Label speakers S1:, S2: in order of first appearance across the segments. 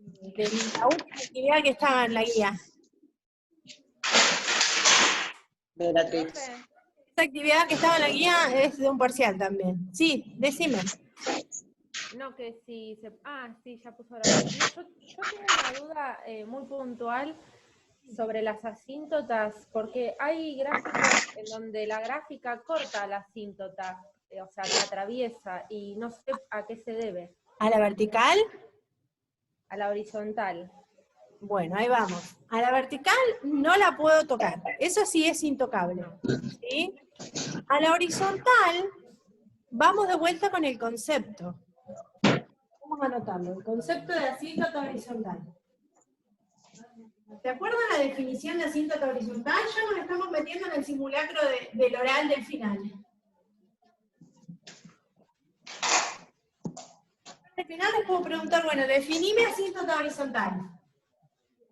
S1: de la última actividad que estaba en la guía.
S2: Beatriz.
S1: Esta actividad que estaba en la guía es de un parcial también. Sí, decime.
S3: No, que si se... sí, ya puso ahora. No, yo tengo una duda muy puntual sobre las asíntotas, porque hay gráficos en donde la gráfica corta la asíntota, o sea, la atraviesa, y no sé a qué se debe.
S1: ¿A la vertical?
S3: A la horizontal.
S1: Bueno, ahí vamos. A la vertical no la puedo tocar. Eso sí es intocable. ¿Sí? A la horizontal, vamos de vuelta con el concepto. Vamos a anotarlo. El concepto de asíntota horizontal. ¿Te acuerdas la definición de asíntota horizontal? Ya nos estamos metiendo en el simulacro del oral del final. Al final les puedo preguntar, bueno, definime asíntota horizontal.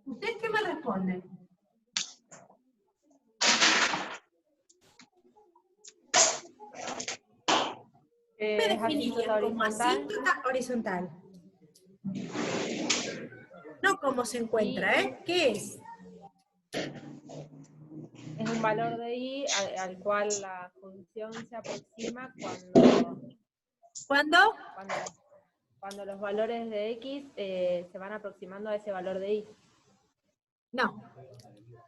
S1: ¿Ustedes qué me responden? ¿Qué definirían como asíntota horizontal? No cómo se encuentra, ¿eh? ¿Qué es?
S3: Es un valor de i al cual la función se aproxima cuando los valores de x se van aproximando a ese valor de y.
S1: No.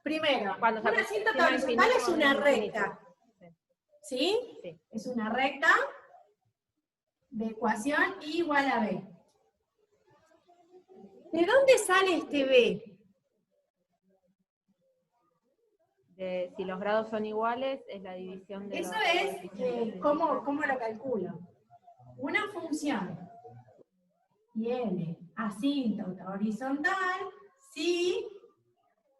S1: Primero,
S3: Cuando
S1: una asíntota horizontal es una recta. ¿Sí?
S3: Sí.
S1: Es una recta de ecuación y igual a b. ¿De dónde sale este b?
S3: Si los grados son iguales, es la división de
S1: Eso
S3: los
S1: es,
S3: coeficientes
S1: ¿cómo lo calculo? Una función tiene asíntota horizontal si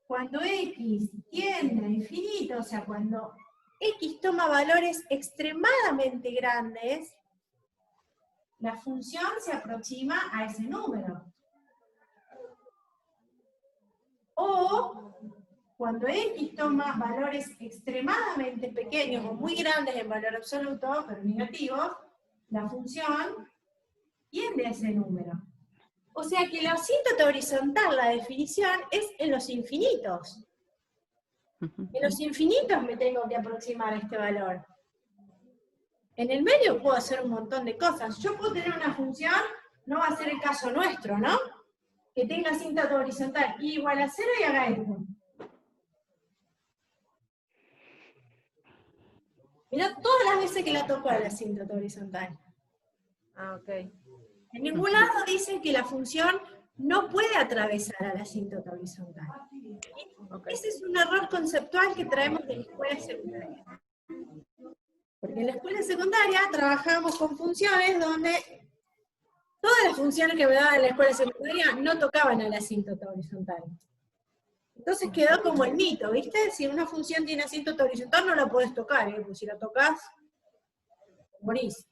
S1: cuando x tiende a infinito, o sea, cuando x toma valores extremadamente grandes, la función se aproxima a ese número. O cuando x toma valores extremadamente pequeños o muy grandes en valor absoluto, pero negativos, la función tiende a ese número. O sea que la asíntota horizontal, la definición, es en los infinitos. En los infinitos me tengo que aproximar a este valor. En el medio puedo hacer un montón de cosas. Yo puedo tener una función, no va a ser el caso nuestro, ¿no? Que tenga asíntota horizontal igual a 0 y haga esto. Mirá todas las veces que la tocó a la asíntota horizontal.
S3: Ok.
S1: En ningún lado dicen que la función no puede atravesar a la asíntota horizontal.
S3: Okay.
S1: Ese es un error conceptual que traemos de la escuela secundaria. Porque en la escuela secundaria trabajábamos con funciones donde todas las funciones que me daban en la escuela secundaria no tocaban a la asíntota horizontal. Entonces quedó como el mito, ¿viste? Si una función tiene asíntota horizontal no la podés tocar, ¿eh? Porque si la tocas, morís.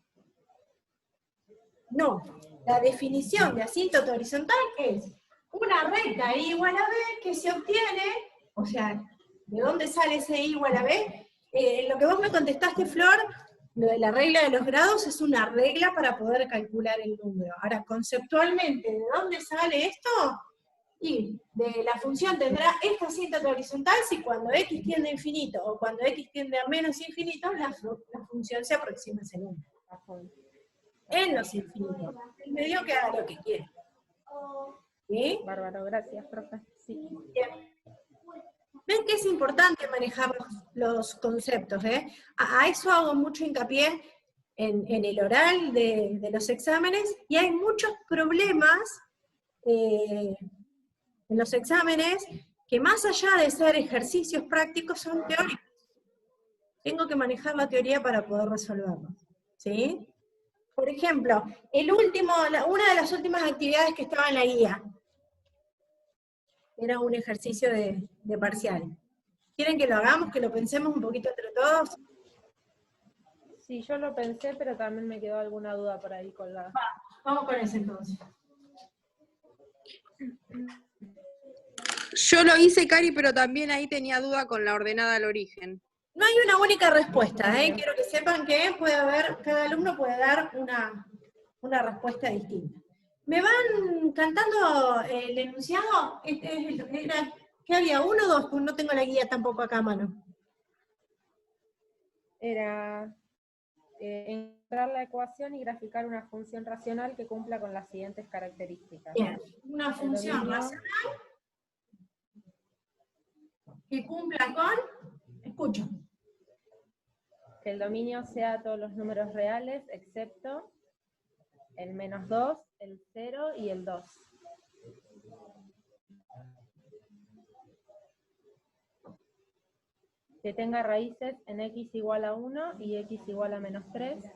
S1: No, la definición de asíntota horizontal es una recta i igual a b que se obtiene, o sea, ¿de dónde sale ese i igual a b? Lo que vos me contestaste, Flor, lo de la regla de los grados es una regla para poder calcular el número. Ahora, conceptualmente, ¿de dónde sale esto? Y de la función tendrá esta asíntota horizontal si cuando x tiende a infinito o cuando x tiende a menos infinito, la función se aproxima a ese número. En los infinitos. El medio que haga lo que quiera. ¿Sí?
S3: Bárbaro, gracias, profe. Sí.
S1: Bien. Ven que es importante manejar los conceptos, ¿eh? A eso hago mucho hincapié en el oral de los exámenes, y hay muchos problemas en los exámenes que más allá de ser ejercicios prácticos son teóricos. Tengo que manejar la teoría para poder resolverlos. ¿Sí? Por ejemplo, una de las últimas actividades que estaba en la guía era un ejercicio de parcial. ¿Quieren que lo hagamos, que lo pensemos un poquito entre todos?
S3: Sí, yo lo pensé, pero también me quedó alguna duda por ahí colgada.
S1: Vamos con ese entonces.
S4: Yo lo hice, Cari, pero también ahí tenía duda con la ordenada al origen.
S1: No hay una única respuesta, ¿eh? Quiero que sepan que cada alumno puede dar una respuesta distinta. ¿Me van cantando el enunciado? ¿Qué había? ¿Uno o dos? Pues no tengo la guía tampoco acá a mano.
S3: Era encontrar la ecuación y graficar una función racional que cumpla con las siguientes características.
S1: Bien, una función
S3: dominio,
S1: racional que cumpla con, escucho,
S3: que el dominio sea todos los números reales, excepto el -2, el 0 y el 2. Que tenga raíces en x igual a 1 y x igual a -3.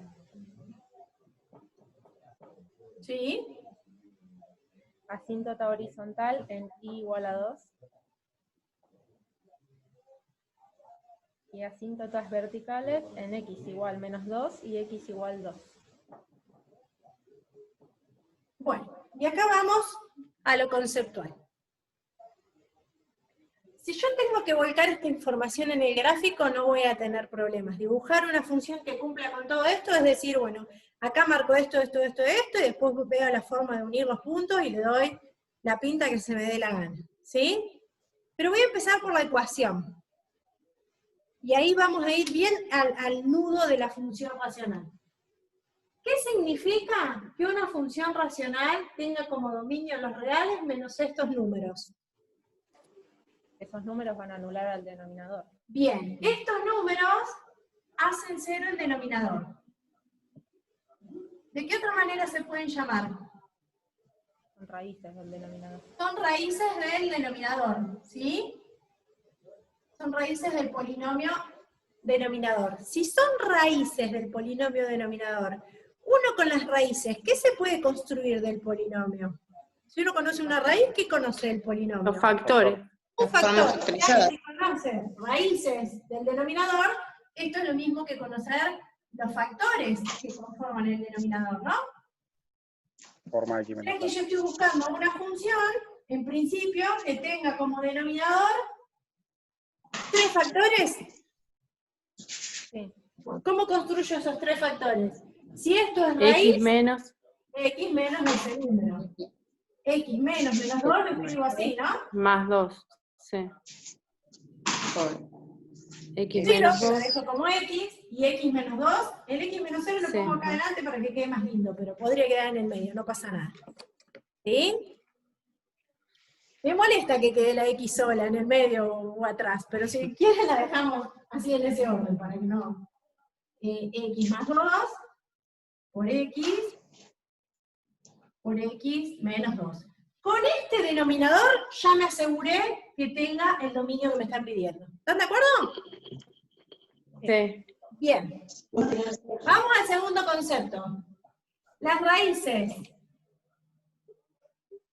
S1: ¿sí?
S3: Asíntota horizontal en y igual a 2. Y asíntotas verticales en x igual -2 y x igual 2.
S1: Bueno, y acá vamos a lo conceptual. Si yo tengo que volcar esta información en el gráfico, no voy a tener problemas. Dibujar una función que cumpla con todo esto, es decir, bueno, acá marco esto, esto, esto, esto, y después veo la forma de unir los puntos y le doy la pinta que se me dé la gana, ¿sí? Pero voy a empezar por la ecuación. Y ahí vamos a ir bien al nudo de la función racional. ¿Qué significa que una función racional tenga como dominio los reales menos estos números?
S3: Esos números van a anular al denominador.
S1: Bien, estos números hacen cero el denominador. ¿De qué otra manera se pueden llamar?
S3: Son raíces del denominador.
S1: Son raíces del denominador, ¿sí? Son raíces del polinomio denominador. Si son raíces del polinomio denominador, uno con las raíces, ¿qué se puede construir del polinomio? Si uno conoce una raíz, ¿qué conoce el polinomio?
S4: Los factores.
S1: Un
S2: Forma
S1: factor.
S2: factorizada.
S1: Si conoce raíces del denominador, esto es lo mismo que conocer los factores que conforman el denominador, ¿no?
S5: Forma X menos
S1: Aquí yo estoy buscando una función, en principio, que tenga como denominador 3 factores.
S3: Sí.
S1: ¿Cómo construyo esos 3 factores? Si esto es raíz,
S4: X menos.
S1: x menos ese número. X menos menos 2 lo escribo así, ¿no?
S4: Más 2. Sí. X
S1: Pero
S4: menos
S1: lo
S4: 2.
S1: dejo como x, y x menos 2, el x menos 0 lo
S4: Sí,
S1: pongo acá
S4: ajá.
S1: adelante para que quede más lindo, pero podría quedar en el medio, no pasa nada. ¿Sí? Me molesta que quede la x sola en el medio o atrás, pero si quieren la dejamos así en ese orden, para que no... x más 2 por x menos 2. Con este denominador ya me aseguré que tenga el dominio que me están pidiendo. ¿Están de acuerdo?
S4: Sí.
S1: Bien. Vamos al segundo concepto. Las raíces.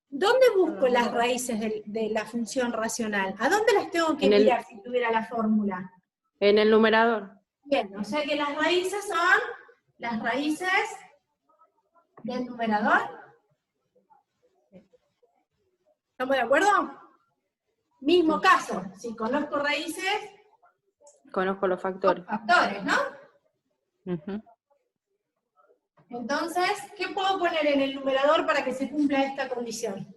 S1: ¿Dónde busco las raíces de la función racional? ¿A dónde las tengo que mirar si tuviera la fórmula?
S4: En el numerador.
S1: Bien, o sea que las raíces son las raíces del numerador. ¿Estamos de acuerdo? Mismo caso, si conozco raíces,
S4: Conozco los factores.
S1: factores, ¿no?
S4: Ujú.
S1: Entonces, ¿qué puedo poner en el numerador para que se cumpla esta condición?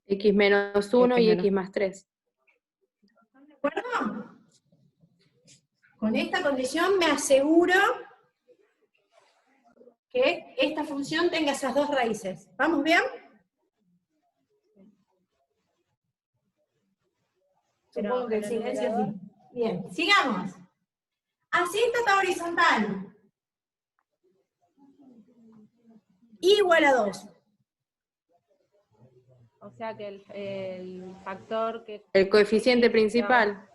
S4: X menos 1 y X más 3.
S1: ¿Están de acuerdo? Con esta condición me aseguro que esta función tenga esas dos raíces. ¿Vamos bien? Supongo que el silencio sí. Bien, sigamos. Asíntota horizontal. Igual a 2.
S3: O sea que el factor que...
S4: El coeficiente principal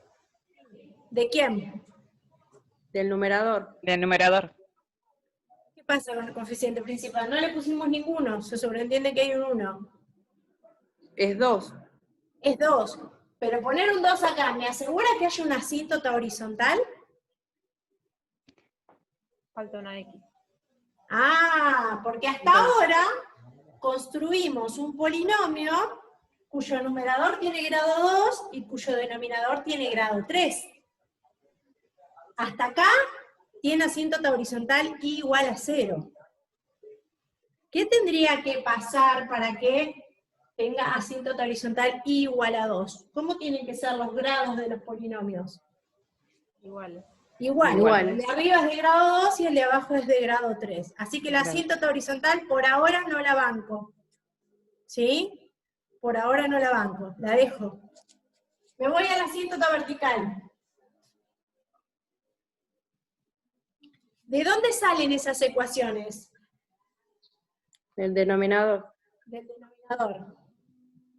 S1: ¿De quién?
S4: del numerador.
S2: Del numerador.
S1: ¿Qué pasa con el coeficiente principal? No le pusimos ninguno, se sobreentiende que hay un 1.
S4: Es 2.
S1: Es 2. Pero poner un 2 acá, ¿me asegura que haya una asíntota horizontal?
S3: Falta una X.
S1: Ah, porque hasta ahora construimos un polinomio cuyo numerador tiene grado 2 y cuyo denominador tiene grado 3. Hasta acá tiene asíntota horizontal igual a 0. ¿Qué tendría que pasar para que tenga asíntota horizontal igual a 2? ¿Cómo tienen que ser los grados de los polinomios?
S3: Igual.
S1: Igual. El de arriba es de grado 2 y el de abajo es de grado 3. Así que la asíntota horizontal por ahora no la banco. ¿Sí? Por ahora no la banco, la dejo. Me voy a la asíntota vertical. ¿De dónde salen esas ecuaciones?
S2: El denominador.
S1: Del denominador.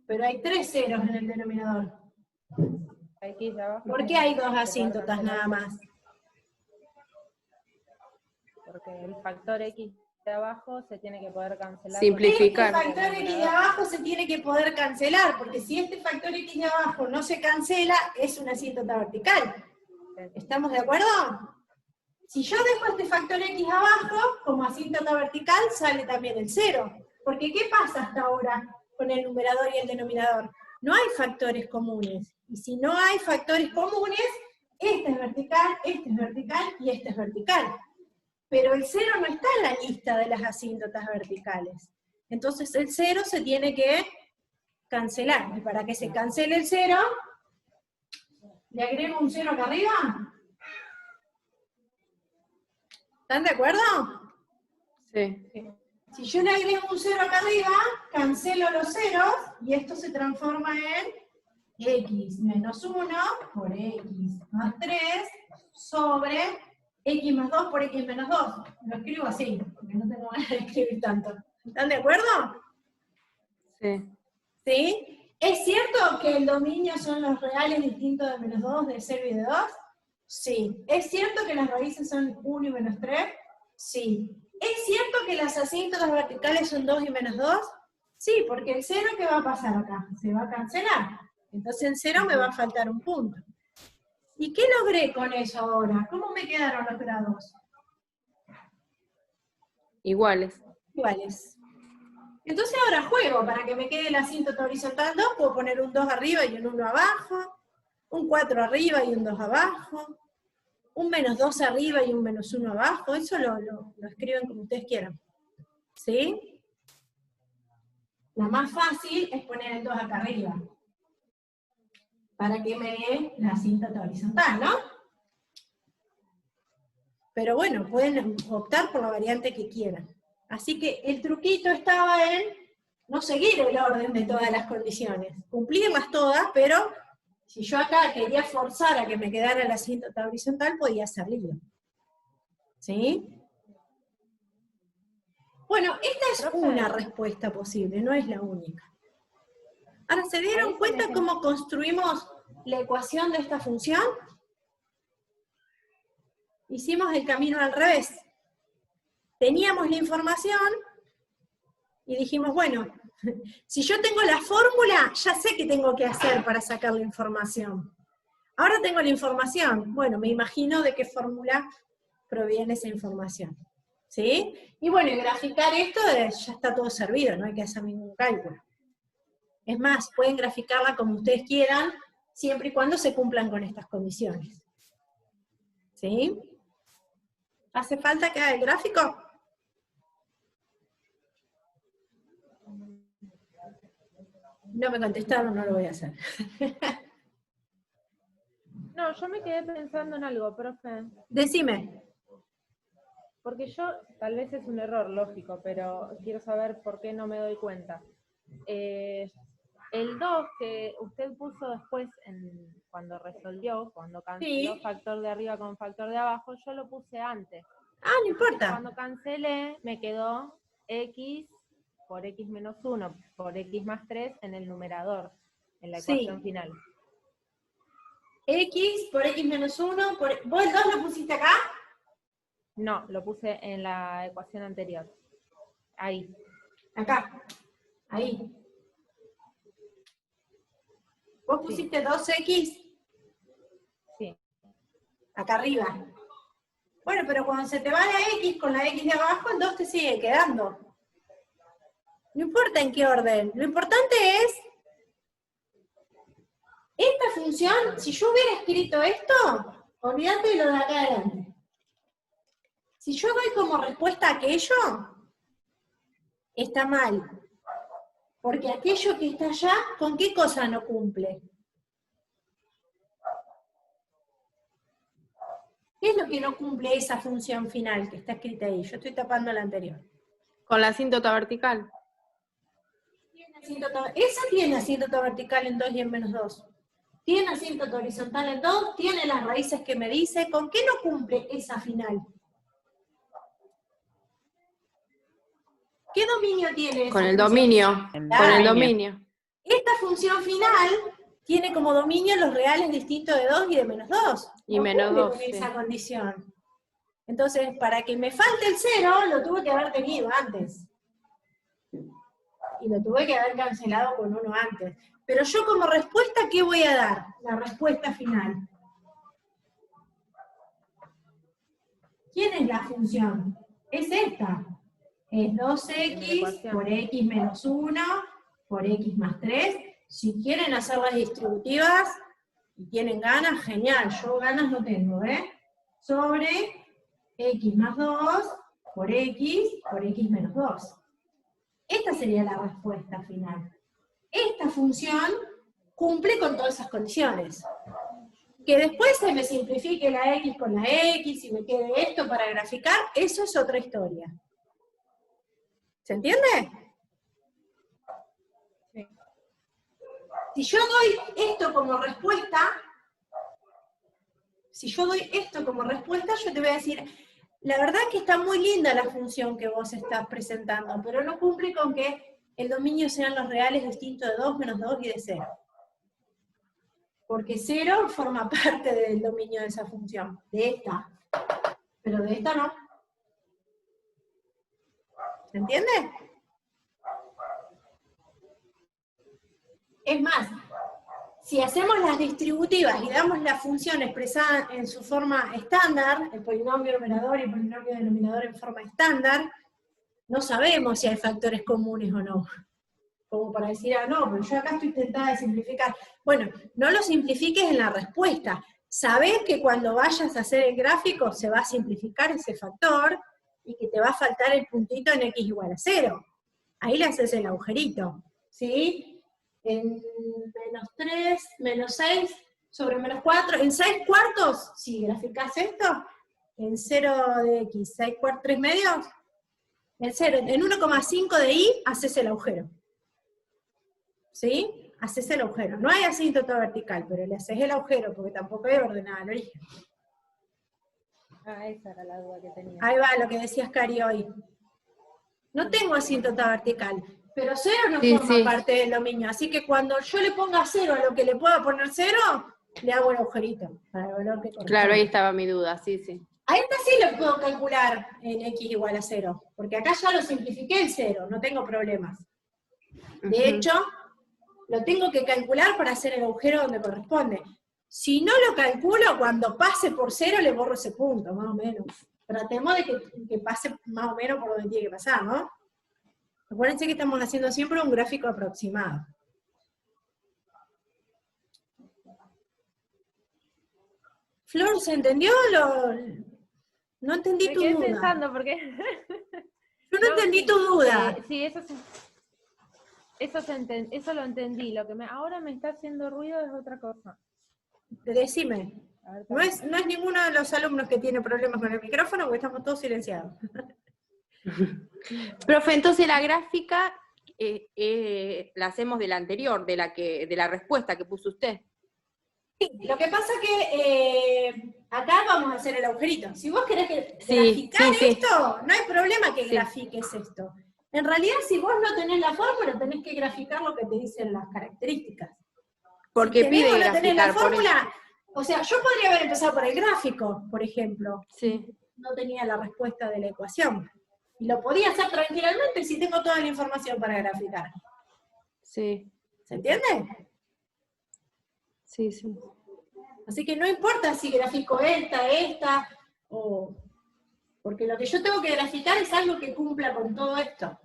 S1: Pero hay 3 ceros en el denominador.
S3: X de abajo.
S1: ¿Por qué hay 2 asíntotas nada más?
S3: Porque el factor X de abajo se tiene que poder cancelar.
S4: Simplificar.
S1: Este factor X de abajo se tiene que poder cancelar, porque si este factor X de abajo no se cancela, es una asíntota vertical. ¿Estamos de acuerdo? Si yo dejo este factor X abajo, como asíntota vertical, sale también el 0. Porque ¿qué pasa hasta ahora con el numerador y el denominador? No hay factores comunes. Y si no hay factores comunes, este es vertical y este es vertical. Pero el 0 no está en la lista de las asíntotas verticales. Entonces el 0 se tiene que cancelar. Y para que se cancele el 0, ¿le agrego un 0 acá arriba? ¿Están de acuerdo?
S2: Sí.
S1: Si yo le agrego un 0 acá arriba, cancelo los ceros, y esto se transforma en x menos 1 por x más 3 sobre x más 2 por x menos 2. Lo escribo así, porque no tengo ganas de escribir tanto. ¿Están de acuerdo?
S2: Sí.
S1: ¿Sí? ¿Es cierto que el dominio son los reales distintos de menos 2, de 0 y de 2? Sí. ¿Es cierto que las raíces son 1 y menos 3? Sí. ¿Es cierto que las asíntotas verticales son 2 y menos 2? Sí, porque el 0, ¿qué va a pasar acá? Se va a cancelar. Entonces en 0 me va a faltar un punto. ¿Y qué logré con eso ahora? ¿Cómo me quedaron los grados?
S2: Iguales.
S1: Iguales. Entonces ahora juego, para que me quede la asíntota horizontal 2, puedo poner un 2 arriba y un 1 abajo, un 4 arriba y un 2 abajo, un menos 2 arriba y un menos 1 abajo, eso lo escriben como ustedes quieran. ¿Sí? La más fácil es poner el 2 acá arriba, para que me dé la asíntota horizontal, ¿no? Pero bueno, pueden optar por la variante que quieran. Así que el truquito estaba en no seguir el orden de todas las condiciones, cumplirlas todas, pero si yo acá quería forzar a que me quedara la asíntota horizontal, podía hacerlo. ¿Sí? Bueno, esta es una respuesta posible, no es la única. Ahora, ¿se dieron cuenta cómo construimos la ecuación de esta función? Hicimos el camino al revés. Teníamos la información y dijimos, bueno, si yo tengo la fórmula, ya sé qué tengo que hacer para sacar la información. Ahora tengo la información, bueno, me imagino de qué fórmula proviene esa información. ¿Sí? Y bueno, y graficar esto ya está todo servido, no hay que hacer ningún cálculo. Es más, pueden graficarla como ustedes quieran, siempre y cuando se cumplan con estas condiciones. ¿Sí? ¿Hace falta que haga el gráfico? No me contestaron, no lo voy a hacer.
S3: No, yo me quedé pensando en algo, profe.
S1: Decime.
S3: Porque yo, tal vez es un error lógico, pero quiero saber por qué no me doy cuenta. El 2 que usted puso después cuando resolvió, cuando canceló
S1: Sí.
S3: factor de arriba con factor de abajo, yo lo puse antes.
S1: Ah, no importa.
S3: Cuando cancelé, me quedó x por x menos 1 por x más 3 en el numerador, en la ecuación final.
S1: X por x menos 1, ¿vos el 2 lo pusiste acá?
S3: No, lo puse en la ecuación anterior. Ahí.
S1: Acá. Ahí. ¿Vos pusiste 2x?
S3: Sí.
S1: Acá arriba. Bueno, pero cuando se te va la x con la x de abajo, el 2 te sigue quedando. No importa en qué orden. Lo importante es, esta función, si yo hubiera escrito esto, olvídate de lo de acá adelante. Si yo doy como respuesta aquello, está mal. Porque aquello que está allá, ¿con qué cosa no cumple? ¿Qué es lo que no cumple esa función final que está escrita ahí? Yo estoy tapando la anterior.
S2: Con la asíntota vertical.
S1: Esa tiene asíntota vertical en 2 y en menos 2. Tiene asíntota horizontal en 2, tiene las raíces que me dice. ¿Con qué no cumple esa final? ¿Qué dominio tiene esa
S2: Con el
S1: función?
S2: dominio.
S5: El
S2: Con el
S5: dominio.
S2: dominio.
S1: Esta función final tiene como dominio los reales distintos de 2 y de menos 2.
S2: Y
S1: No
S2: menos
S1: cumple
S2: 2,
S1: con
S2: sí.
S1: esa condición. Entonces, para que me falte el 0, lo tuve que haber tenido antes. Y lo tuve que haber cancelado con 1 antes. Pero yo como respuesta, ¿qué voy a dar? La respuesta final. ¿Quién es la función? Es esta. Es 2x por x menos 1 por x más 3. Si quieren hacer las distributivas y tienen ganas, genial. Yo ganas no tengo, ¿eh? Sobre x más 2 por x menos 2. Esta sería la respuesta final. Esta función cumple con todas esas condiciones. Que después se me simplifique la x con la x y me quede esto para graficar, eso es otra historia. ¿Se entiende?
S3: Sí.
S1: Si yo doy esto como respuesta, yo te voy a decir, la verdad que está muy linda la función que vos estás presentando, pero no cumple con que el dominio sean los reales distintos de 2, menos 2 y de 0. Porque 0 forma parte del dominio de esa función, de esta. Pero de esta no. ¿Se entiende? Es más, si hacemos las distributivas y damos la función expresada en su forma estándar, el polinomio numerador y el polinomio denominador en forma estándar, no sabemos si hay factores comunes o no. Como para decir, ah, no, pero yo acá estoy tentada de simplificar. Bueno, no lo simplifiques en la respuesta. Sabés que cuando vayas a hacer el gráfico se va a simplificar ese factor y que te va a faltar el puntito en x igual a 0. Ahí le haces el agujerito, ¿sí? En menos 3, menos 6 sobre menos 4, en 6 cuartos, si graficás esto, en 0 de x, 6 cuartos, 3 medios, en 0, en 1,5 de y, haces el agujero. ¿Sí? Haces el agujero. No hay asíntota vertical, pero le haces el agujero, porque tampoco hay ordenada al origen.
S3: Ah, esa era la duda que tenía.
S1: Ahí va lo que decías, Cari, hoy. No tengo asíntota vertical, pero 0 no
S2: Sí,
S1: forma
S2: sí.
S1: parte del dominio, así que cuando yo le ponga 0 a lo que le pueda poner 0, le hago el agujerito, para el valor que corresponde.
S2: Claro, ahí estaba mi duda, sí, sí.
S1: A esta sí le puedo calcular en x igual a 0, porque acá ya lo simplifiqué el 0, no tengo problemas. De
S2: Ujú.
S1: hecho, lo tengo que calcular para hacer el agujero donde corresponde. Si no lo calculo, cuando pase por 0 le borro ese punto, más o menos. Tratemos de que pase más o menos por donde tiene que pasar, ¿no? Acuérdense que estamos haciendo siempre un gráfico aproximado. Flor, ¿se entendió? No entendí
S3: Me
S1: tu
S3: quedé
S1: duda.
S3: pensando porque...
S1: Yo no entendí tu duda.
S3: Sí, eso lo entendí. Lo que ahora me está haciendo ruido es otra cosa.
S1: Decime.
S3: A ver,
S1: No es ninguno de los alumnos que tiene problemas con el micrófono porque estamos todos silenciados.
S2: Profe, entonces la gráfica la hacemos de la anterior, de la respuesta que puso usted.
S1: Sí, lo que pasa que acá vamos a hacer el agujerito. Si vos querés
S2: Sí,
S1: graficar
S2: sí, sí.
S1: esto, no hay problema que
S2: Sí.
S1: grafiques esto. En realidad, si vos no tenés la fórmula, tenés que graficar lo que te dicen las características.
S2: Porque
S1: si
S2: pide
S1: tenés o no tenés la
S2: graficar.
S1: fórmula, o sea, yo podría haber empezado por el gráfico, por ejemplo.
S2: Sí.
S1: No tenía la respuesta de la ecuación. Y lo podía hacer tranquilamente si tengo toda la información para graficar.
S2: Sí,
S1: ¿Se entiende?
S2: sí, sí.
S1: Así que no importa si grafico esta, porque lo que yo tengo que graficar es algo que cumpla con todo esto.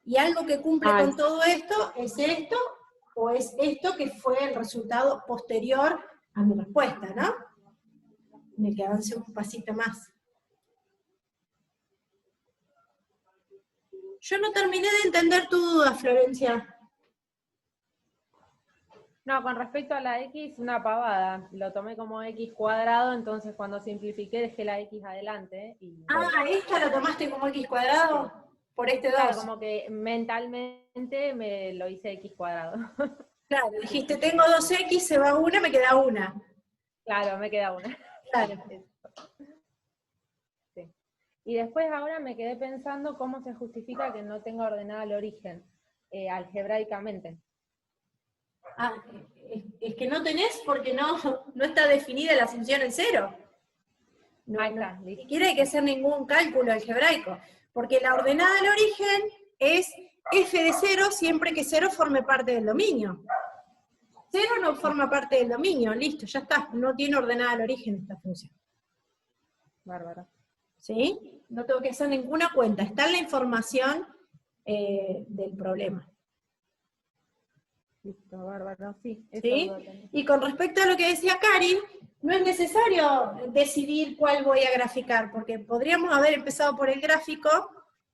S1: Y algo que cumple con todo esto es esto, o es esto que fue el resultado posterior a mi respuesta, ¿no? Me que avance un pasito más. Yo no terminé de entender tu duda, Florencia.
S3: No, con respecto a la X, una pavada. Lo tomé como X cuadrado, entonces cuando simplifiqué dejé la X adelante. Y
S1: Ah, ¿esta lo tomaste como X cuadrado? Por este 2.
S3: claro, como que mentalmente me lo hice X cuadrado.
S1: Claro, dijiste, tengo 2X, se va una, me queda una.
S3: Claro, me queda una.
S1: Claro.
S3: Sí. Y después ahora me quedé pensando cómo se justifica que no tenga ordenada el origen, algebraicamente.
S1: Ah, es que no tenés porque no está definida la función en cero. No,
S3: Ahí está,
S1: ni
S3: listo.
S1: siquiera hay que hacer ningún cálculo algebraico, porque la ordenada del origen es f de 0 siempre que 0 forme parte del dominio. 0 no forma parte del dominio, listo, ya está, no tiene ordenada el origen esta función.
S3: Bárbaro.
S1: ¿Sí? No tengo que hacer ninguna cuenta, está en la información del problema.
S3: Listo, bárbaro, sí. Eso
S1: ¿Sí?
S3: lo tengo.
S1: Y con respecto a lo que decía Karin, no es necesario decidir cuál voy a graficar, porque podríamos haber empezado por el gráfico,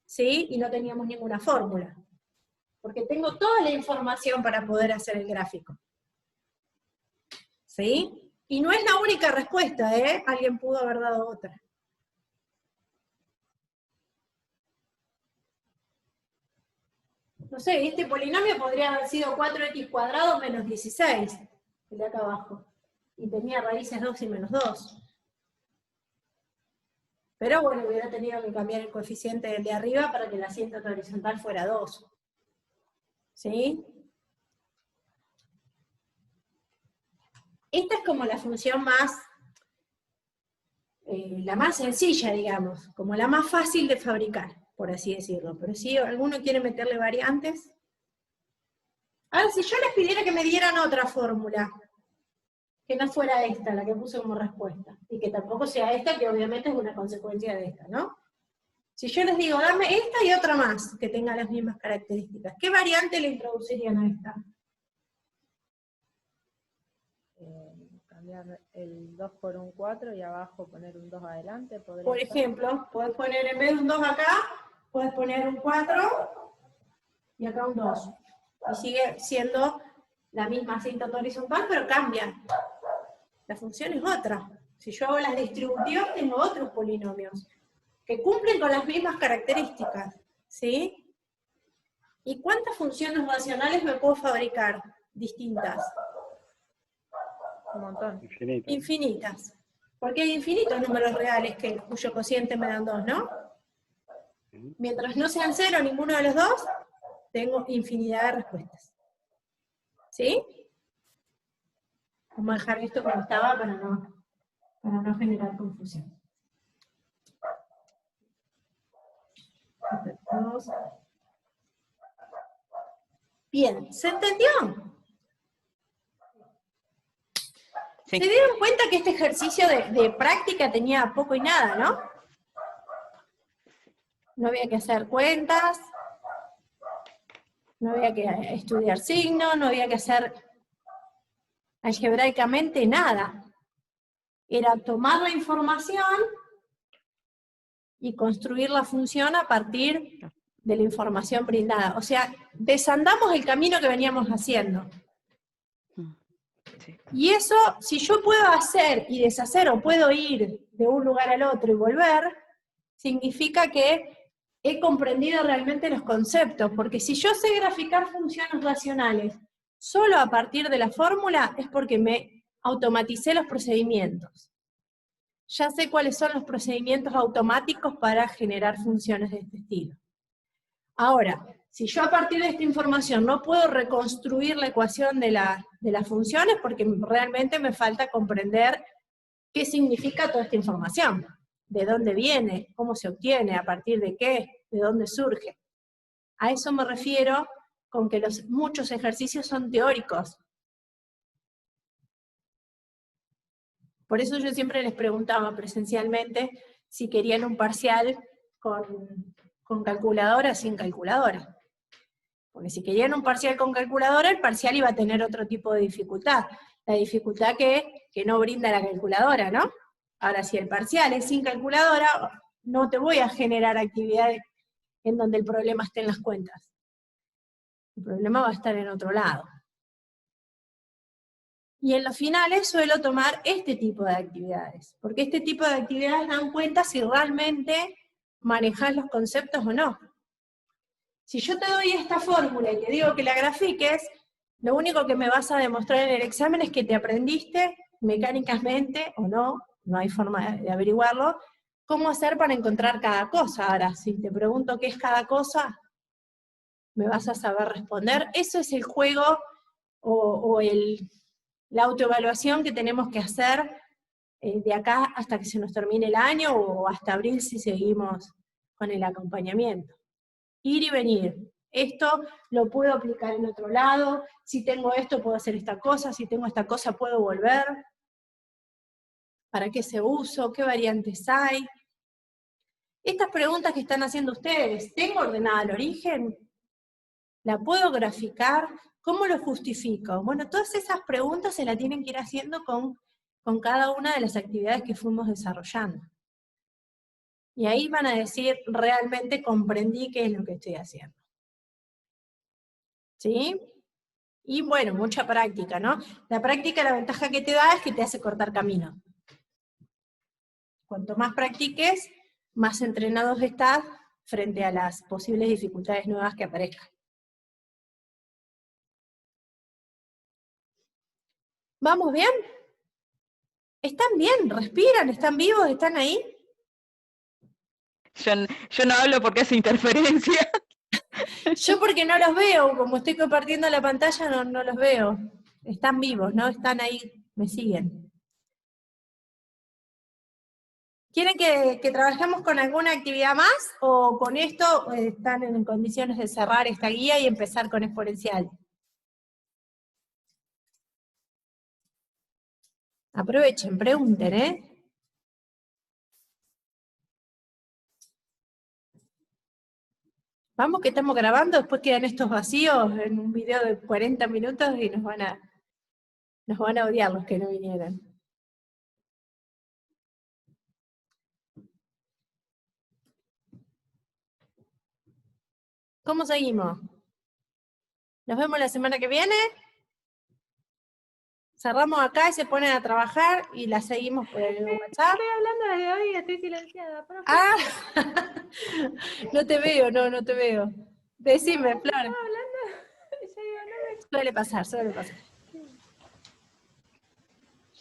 S1: ¿sí? Y no teníamos ninguna fórmula. Porque tengo toda la información para poder hacer el gráfico. ¿Sí? Y no es la única respuesta, ¿eh? Alguien pudo haber dado otra. No sé, este polinomio podría haber sido 4x cuadrado menos 16, el de acá abajo. Y tenía raíces 2 y menos 2. Pero bueno, hubiera tenido que cambiar el coeficiente del de arriba para que la asíntota horizontal fuera 2. ¿Sí? Esta es como la función más, la más sencilla, digamos, como la más fácil de fabricar, por así decirlo. Pero si alguno quiere meterle variantes. Ahora, si yo les pidiera que me dieran otra fórmula, que no fuera esta, la que puse como respuesta, y que tampoco sea esta, que obviamente es una consecuencia de esta, ¿no? Si yo les digo, dame esta y otra más, que tenga las mismas características, ¿qué variante le introducirían a esta?
S3: Cambiar el 2 por un 4 y abajo poner un 2 adelante.
S1: Por
S3: ser.
S1: ejemplo, podés poner en vez de un 2 acá, podés poner un 4 y acá un 2. Y sigue siendo la misma asíntota horizontal, pero cambia. La función es otra. Si yo hago las distributivas, tengo otros polinomios que cumplen con las mismas características, ¿sí? ¿Y cuántas funciones racionales me puedo fabricar distintas?
S3: Un montón.
S5: Infinito.
S1: Infinitas. Porque hay infinitos números reales cuyo cociente me dan 2, ¿no? Mientras no sean 0 ninguno de los dos, tengo infinidad de respuestas. ¿Sí? Vamos a dejar esto como estaba para no generar confusión. Bien, ¿se entendió?
S2: Sí.
S1: Se dieron cuenta que este ejercicio de práctica tenía poco y nada, ¿no? No había que hacer cuentas, no había que estudiar signos, no había que hacer algebraicamente nada. Era tomar la información y construir la función a partir de la información brindada. O sea, desandamos el camino que veníamos haciendo.
S2: Sí.
S1: Y eso, si yo puedo hacer y deshacer, o puedo ir de un lugar al otro y volver, significa que he comprendido realmente los conceptos, porque si yo sé graficar funciones racionales solo a partir de la fórmula, es porque me automaticé los procedimientos. Ya sé cuáles son los procedimientos automáticos para generar funciones de este estilo. Ahora, si yo a partir de esta información no puedo reconstruir la ecuación de las funciones, porque realmente me falta comprender qué significa toda esta información, de dónde viene, cómo se obtiene, a partir de qué, de dónde surge. A eso me refiero con que muchos ejercicios son teóricos. Por eso yo siempre les preguntaba presencialmente si querían un parcial con calculadora o sin calculadora. Porque si querían un parcial con calculadora, el parcial iba a tener otro tipo de dificultad. La dificultad que no brinda la calculadora, ¿no? Ahora, si el parcial es sin calculadora, no te voy a generar actividades en donde el problema esté en las cuentas. El problema va a estar en otro lado. Y en los finales suelo tomar este tipo de actividades, porque este tipo de actividades dan cuenta si realmente manejas los conceptos o no. Si yo te doy esta fórmula y te digo que la grafiques, lo único que me vas a demostrar en el examen es que te aprendiste mecánicamente o no, no hay forma de averiguarlo, cómo hacer para encontrar cada cosa. Ahora, si te pregunto qué es cada cosa, me vas a saber responder. Eso es el juego o la autoevaluación que tenemos que hacer de acá hasta que se nos termine el año o hasta abril si seguimos con el acompañamiento. Ir y venir. Esto lo puedo aplicar en otro lado, si tengo esto puedo hacer esta cosa, si tengo esta cosa puedo volver. ¿Para qué se usa? ¿Qué variantes hay? Estas preguntas que están haciendo ustedes, ¿tengo ordenada el origen? ¿La puedo graficar? ¿Cómo lo justifico? Bueno, todas esas preguntas se las tienen que ir haciendo con cada una de las actividades que fuimos desarrollando. Y ahí van a decir, realmente comprendí qué es lo que estoy haciendo. ¿Sí? Y bueno, mucha práctica, ¿no? La práctica, la ventaja que te da es que te hace cortar camino. Cuanto más practiques, más entrenados estás frente a las posibles dificultades nuevas que aparezcan. ¿Vamos bien? ¿Están bien? ¿Respiran? ¿Están vivos? ¿Están ahí?
S2: Yo no hablo porque hace interferencia.
S1: Yo porque no los veo, como estoy compartiendo la pantalla no los veo. Están vivos, ¿no? Están ahí, me siguen. ¿Quieren que trabajemos con alguna actividad más? ¿O con esto están en condiciones de cerrar esta guía y empezar con exponencial? Aprovechen, pregunten, ¿eh? Vamos que estamos grabando, después quedan estos vacíos en un video de 40 minutos y nos van a odiar los que no vinieran. ¿Cómo seguimos? ¿Nos vemos la semana que viene? Cerramos acá y se ponen a trabajar y la seguimos por el WhatsApp.
S3: Estoy hablando desde hoy y estoy silenciada. Pero
S1: ¡Ah! No te veo, no te veo. Decime, Flor.
S3: estaba hablando. Yo digo, no me...
S1: Suele pasar, suele pasar.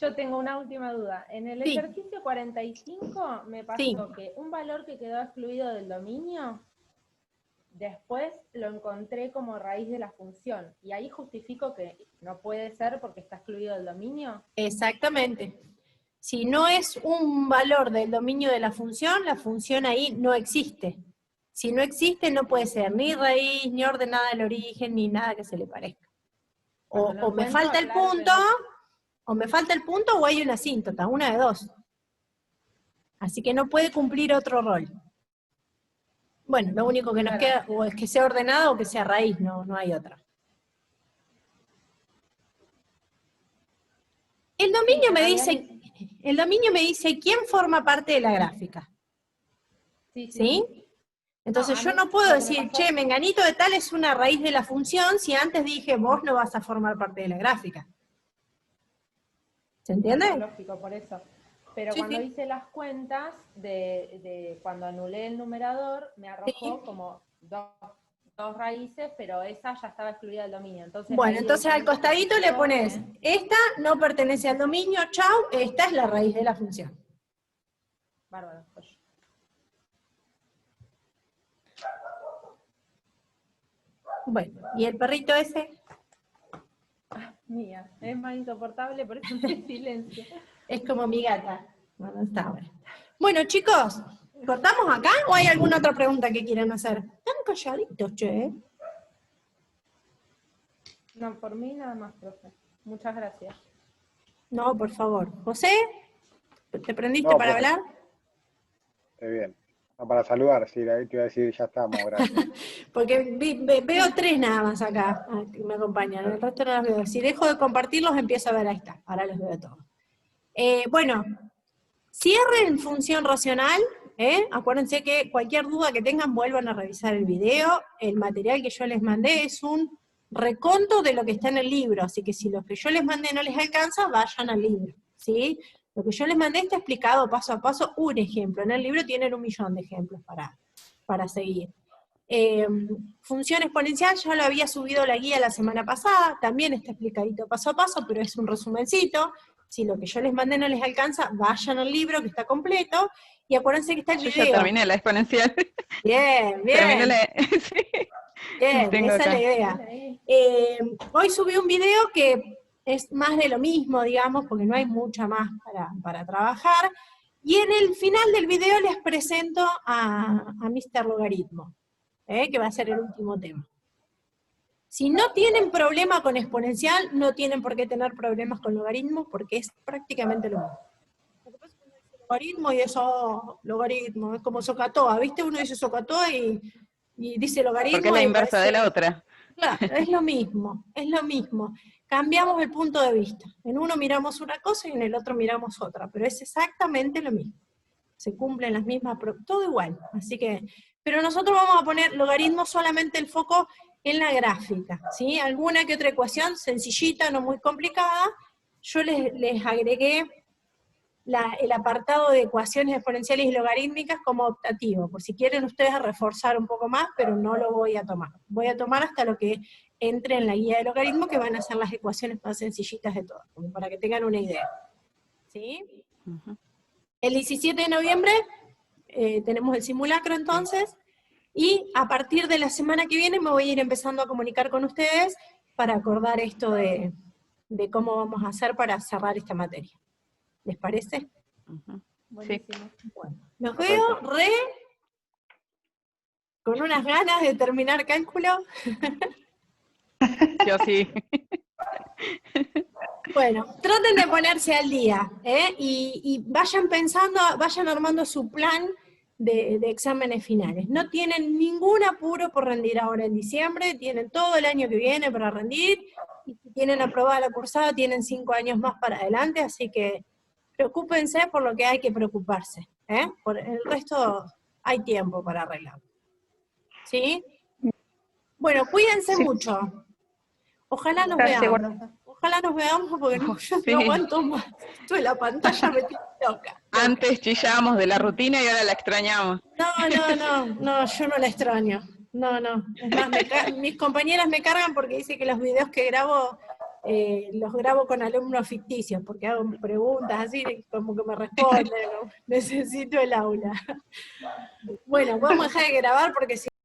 S3: Yo tengo una última duda. En el
S1: Sí.
S3: ejercicio 45 me pasó
S1: Sí.
S3: que un valor que quedó excluido del dominio, después lo encontré como raíz de la función. Y ahí justifico que no puede ser porque está excluido del dominio.
S1: Exactamente. Si no es un valor del dominio de la función ahí no existe. Si no existe, no puede ser ni raíz, ni ordenada del origen, ni nada que se le parezca. O me falta el punto, o hay una asíntota, una de dos. Así que no puede cumplir otro rol. Bueno, lo único que nos queda o es que sea ordenado o que sea raíz, no hay otra. El dominio me dice quién forma parte de la gráfica. ¿Sí? Entonces yo no puedo decir, che, menganito de tal es una raíz de la función, si antes dije, vos no vas a formar parte de la gráfica. ¿Se entiende?
S3: Es lógico, por eso. Pero
S1: Sí,
S3: cuando
S1: sí.
S3: hice las cuentas, de cuando anulé el numerador, me arrojó
S1: Sí.
S3: como dos raíces, pero esa ya estaba excluida del dominio. Entonces,
S1: Bueno,
S3: ahí
S1: entonces al costadito le pones,
S3: ¿eh?
S1: esta no pertenece al dominio, chau, esta es la raíz de la función.
S3: Bárbaro. Pues.
S1: Bueno, ¿y el perrito ese?
S3: Mía, es más insoportable, por eso estoy en silencio.
S1: Es como mi gata. Bueno, está ahora. Bueno, chicos, ¿cortamos acá o hay alguna otra pregunta que quieran hacer? Están calladitos, che.
S3: No, por mí nada más, profe. Muchas gracias.
S1: No, por favor. José, ¿te prendiste
S5: No,
S1: para
S5: profe.
S1: hablar?
S5: Estoy bien. No, para saludar, sí, ahí te iba a decir, ya estamos, gracias.
S1: Porque veo 3 nada más acá que me acompañan, el resto no los veo. Si dejo de compartirlos, empiezo a ver, ahí está, ahora los veo todos. Bueno, cierre en función racional, Acuérdense que cualquier duda que tengan, vuelvan a revisar el video. El material que yo les mandé es un reconto de lo que está en el libro, así que si lo que yo les mandé no les alcanza, vayan al libro, ¿sí? Lo que yo les mandé está explicado paso a paso, un ejemplo. En el libro tienen 1.000.000 de ejemplos para seguir. Función exponencial, ya lo había subido la guía la semana pasada, también está explicadito paso a paso, pero es un resumencito. Si lo que yo les mandé no les alcanza, vayan al libro que está completo, y acuérdense que está el
S6: Yo
S1: video.
S6: ya terminé la exponencial.
S1: Bien,
S6: Terminé
S1: bien.
S6: sí.
S1: Bien,
S6: Tengo
S1: esa es
S6: acá.
S1: la idea. Hoy subí un video que es más de lo mismo, digamos, porque no hay mucha más para trabajar, y en el final del video les presento a Mr. Logaritmo, que va a ser el último tema. Si no tienen problema con exponencial, no tienen por qué tener problemas con logaritmo, porque es prácticamente lo mismo. Lo que pasa es que uno dice logaritmo y eso, logaritmo, es como Socatoa, ¿viste? Uno dice Socatoa y dice logaritmo.
S6: Porque es la
S1: y
S6: inversa de la otra.
S1: Claro, es lo mismo, es lo mismo. Cambiamos el punto de vista. En uno miramos una cosa y en el otro miramos otra, pero es exactamente lo mismo. Se cumplen las mismas, todo igual. Así que, pero nosotros vamos a poner logaritmo solamente el foco en la gráfica, ¿sí? Alguna que otra ecuación sencillita, no muy complicada. Yo les agregué el apartado de ecuaciones exponenciales y logarítmicas como optativo, por si quieren ustedes reforzar un poco más, pero no lo voy a tomar. Voy a tomar hasta lo que entre en la guía de logaritmo, que van a ser las ecuaciones más sencillitas de todas, como para que tengan una idea. ¿Sí? El 17 de noviembre tenemos el simulacro entonces, y a partir de la semana que viene me voy a ir empezando a comunicar con ustedes para acordar esto de cómo vamos a hacer para cerrar esta materia. ¿Les parece?
S3: Buenísimo.
S1: Bueno, los veo con unas ganas de terminar cálculo.
S6: Yo sí.
S1: Bueno, traten de ponerse al día, y vayan pensando, vayan armando su plan de exámenes finales. No tienen ningún apuro por rendir ahora en diciembre, tienen todo el año que viene para rendir, y si tienen aprobada la cursada, tienen 5 años más para adelante, así que preocúpense por lo que hay que preocuparse, por el resto hay tiempo para arreglar. ¿Sí? Bueno, cuídense mucho. Ojalá nos veamos. Ojalá nos veamos porque yo
S6: Sí.
S1: no aguanto más. Esto de la pantalla me tiene loca.
S6: Antes chillábamos de la rutina y ahora la extrañamos.
S1: No, yo no la extraño. No. Es más, mis compañeras me cargan porque dicen que los videos que grabo, los grabo con alumnos ficticios, porque hago preguntas así, como que me responden, ¿no? Necesito el aula. Bueno, vamos a dejar de grabar porque si